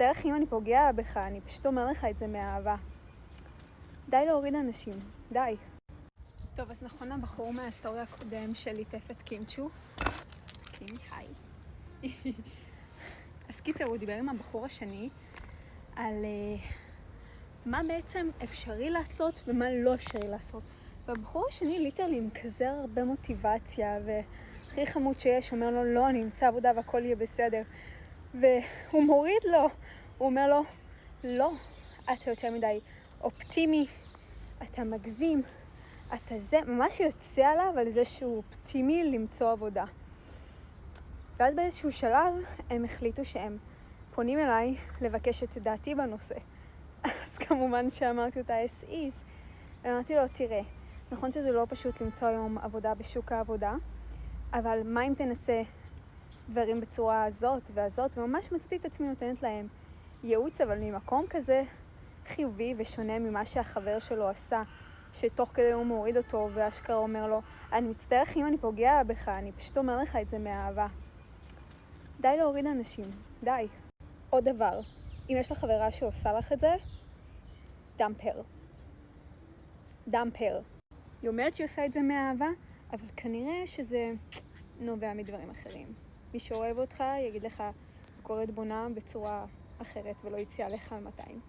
מצטער אם אני פוגע בך, אני פשוט אומר לך את זה מהאהבה. די להוריד אנשים, די. טוב, אז נכון הבחור מהסטורי הקודם של ליטף את קימצ'ו. קימי, היי. אז קיצר, הוא דיבר עם הבחור השני על מה בעצם אפשרי לעשות ומה לא אפשרי לעשות. והבחור השני ליטרלי עם כזה הרבה מוטיבציה והכי חמוד שיש, אומר לו לא, אני אמצא עבודה והכל יהיה בסדר. והוא מוריד לו, הוא אומר לו לא, אתה יותר מדי אופטימי, אתה מגזים, אתה זה, ממש יוצא עליו על זה שהוא אופטימי למצוא עבודה. ואז באיזשהו שלב הם החליטו שהם פונים אליי לבקש את דעתי בנושא. אז כמובן שאמרתי אותה as is, ואמרתי לו, תראה, נכון שזה לא פשוט למצוא היום עבודה בשוק העבודה, אבל מה אם תנסה דברים בצורה הזאת והזאת, וממש מצאתי את עצמי נותנת להם ייעוץ, אבל ממקום כזה חיובי ושונה ממה שהחבר שלו עשה, שתוך כדי הוא מוריד אותו ואשכרה אומר לו, אני מצטער אם אני פוגע בך, אני פשוט אומר לך את זה מהאהבה. די להוריד אנשים, די. עוד דבר, אם יש לך חברה שעושה לך את זה, דאמפר. דאמפר. היא אומרת שהיא עושה את זה מהאהבה, אבל כנראה שזה נובע מדברים אחרים. מי שאוהב אותך יגיד לך, קוראת בונה בצורה אחרת ולא יציע לך על 200.